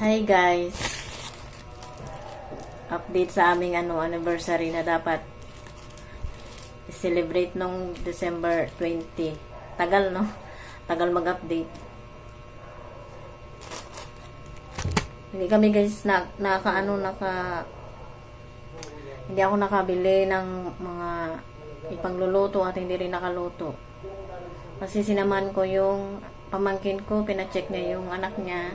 Hi guys. Update sa aming anniversary na dapat i-celebrate nung December 20. Tagal no? Tagal mag-update. Hindi kami guys hindi ako nakabili ng mga ipangluluto at hindi rin nakaluto. Kasi sinaman ko yung pamangkin ko, pina-check niya yung anak niya.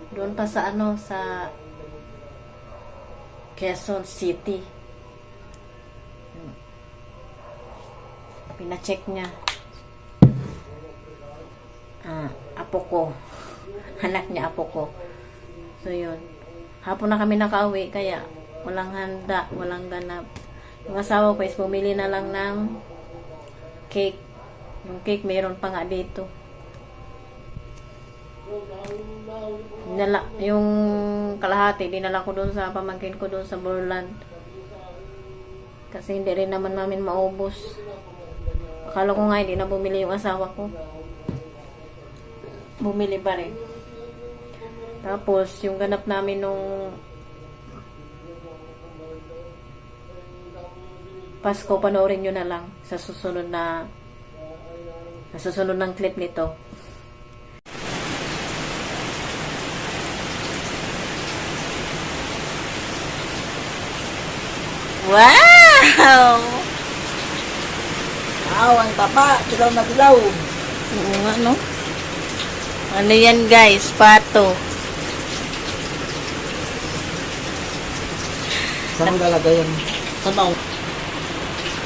Doon pa sa sa Quezon City. Pina-check niya. Apo ko. Anak niya, apo ko. So, yun. Hapon na kami nakauwi, kaya walang handa, walang ganap. Yung asawa ko is bumili na lang ng cake. Yung cake, meron pa nga dito. Yung kalahati, dinala ko doon sa pamangkin ko doon sa Borland. Kasi hindi rin naman namin maubos. Akala ko nga hindi na bumili yung asawa ko. Bumili pa rin. Tapos, yung ganap namin nung Pasko, panoorin nyo na lang sa susunod ng clip nito. Wow! Wow, ang tapa. Dilaw na dilaw. Oo nga, no? Ano yan, guys? Pato. Saan mo lalagay yan? Sabaw.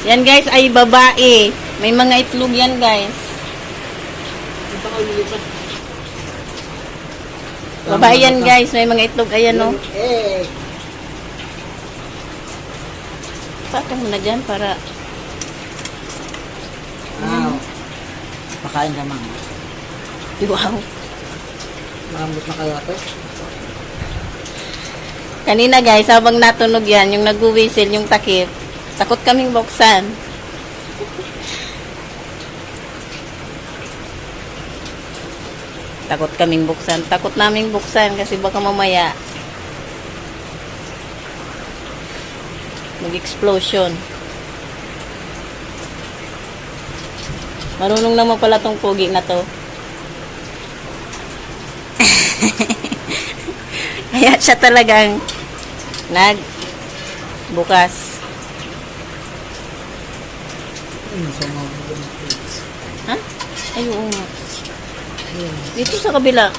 Yan, guys, ay babae. May mga itlog yan, guys. Ito ka ulilipat. Babae yan, guys. May mga itlog. Ayan, no? Eh. Pato mo na dyan para... Wow. Pakain ka mga. Wow. Malambot na kaya ito. Kanina, guys, habang natunog yan, yung nag-whistle, yung takip, takot kaming buksan. Takot kaming buksan. Takot naming buksan kasi baka mamaya mag-explosion. Marunong naman pala tong pogi na to. Kaya siya talagang bukas. Ha? Ay, oo nga. Dito sa kabila.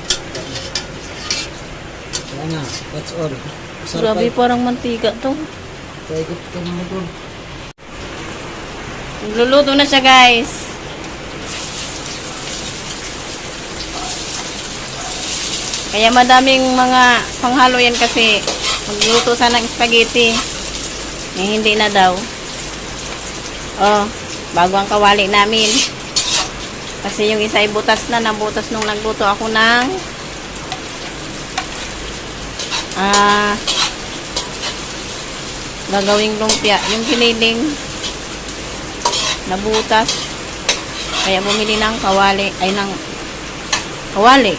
Wala na. That's all. Grabe, parang mantika to. Paikot ka naman doon. Nagluluto na siya, guys. Kaya madaming mga panghalo yan kasi magluto sana ng spaghetti. Hindi na daw. Oh, bago ang kawali namin. Kasi yung isa ay butas na. Nabutas nung nagluto ako ng gagawing lumpia. Yung giniling nabutas. Kaya bumili ng kawali. Ay, ng kawali.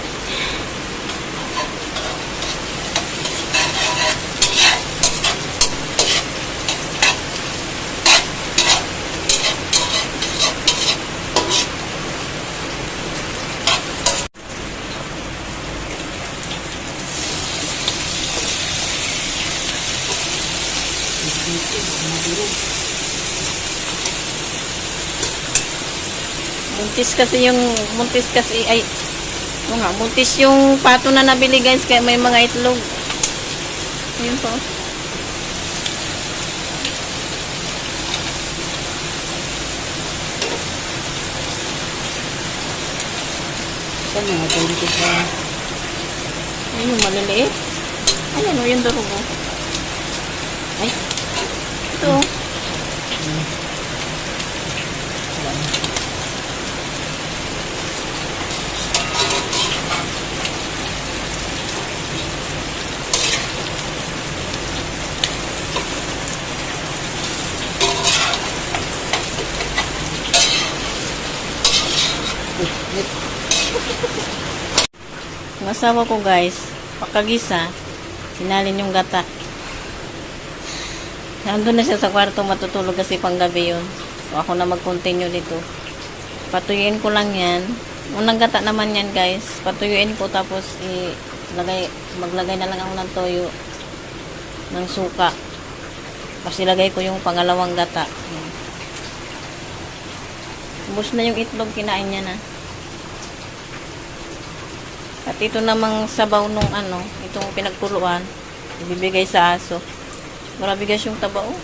Muntis kasi ay muntis yung pato na nabili, guys, kaya may mga itlog. Ayun po. Saan nga? Dito sa... Ayun yung maliliit. Ayan o, yung durugo. Ay, ito. Ang asawa ko, guys, pakagisa, sinalin yung gata. Nandun na siya sa kwarto matutulog kasi panggabi yun. So, ako na mag-continue dito. Patuyuin ko lang yan. Unang gata naman yan, guys. Patuyuin ko tapos maglagay na lang ako ng toyo ng suka. Tapos ilagay ko yung pangalawang gata. Ayan. Ubus na yung itlog, kinain niya na. At ito namang sabaw nung itong pinagkuluan, ibibigay sa aso. Grabe guys yung taba, oh.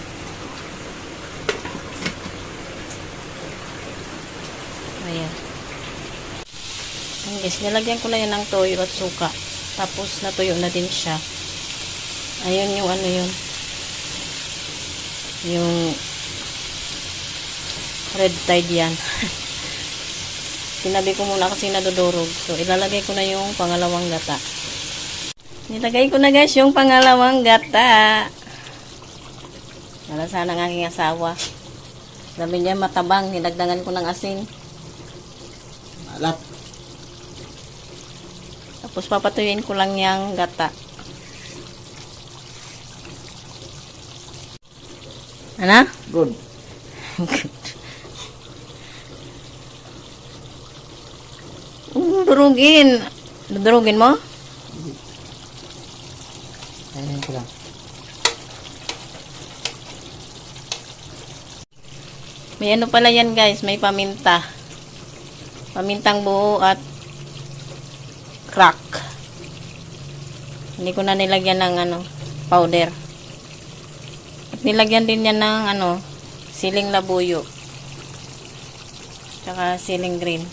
Ayan. Ayan guys, nilagyan ko na yan ng toyo at suka. Tapos natuyo na din siya. Ayun yung yun. Yung red tide yan. Tinabi ko muna kasi nadudurog. So, ilalagay ko na yung pangalawang gata. Nilagay ko na guys yung pangalawang gata. Wala sana ng aking asawa. Sabi niya matabang, nilagdangan ko ng asin. Alat. Tapos papatuyuin ko lang yung gata. Ano? Good. Durugin. Durugin mo? Ayan ko lang. May ano pala yan guys, may paminta. Pamintang buo at crack. Hindi ko na nilagyan ng powder. At nilagyan din yan ng siling labuyo. Tsaka siling green.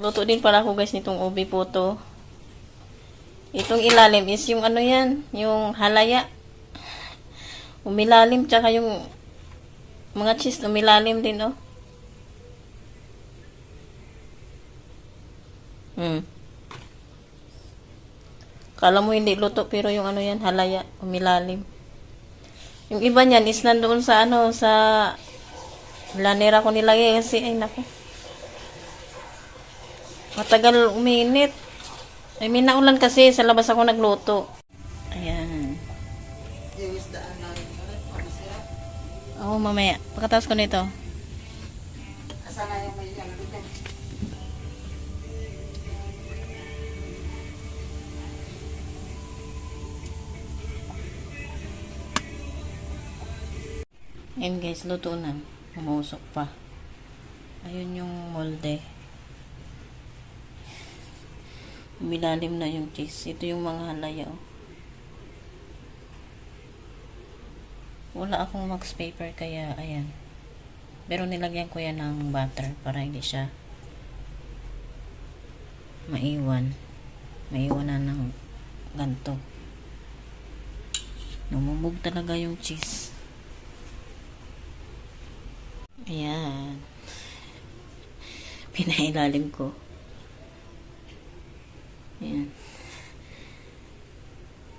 Luto din pala ako guys nitong ubi puto. Itong ilalim is yung yan, yung halaya. Umilalim, tsaka yung mga cheese umilalim din, oh. Kala mo hindi luto, pero yung yan, halaya, umilalim. Yung iba niyan is nandoon sa sa lanera ko nilagay kasi, ay naku. Matagal uminit. Ay, may naulan kasi sa labas ako nagluto. Ayan. Yung isdaan namin. Oo, mamaya. Pagkatapos ko nito. Asa na yung may dito? Ayan guys, luto na. Umusok pa. Ayun yung molde. Umilalim na yung cheese. Ito yung mga halaya, oh. Wala akong wax paper kaya ayan. Pero nilagyan ko yan ng butter para hindi siya maiwan. Maiwanan ng ganto. Namumog talaga yung cheese. Ayan. Pinailalim ko. Ayan.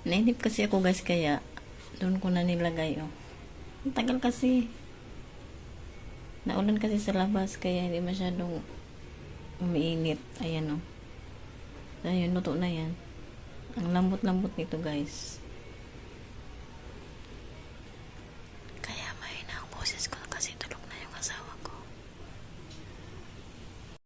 Nainip kasi ako guys kaya doon ko na nilagay, oh. Ang tagal kasi. Naulan kasi sa labas kaya hindi masyadong umiinit. Ayan, oh. Ayun, luto na yan. Ang lambot-lambot nito guys.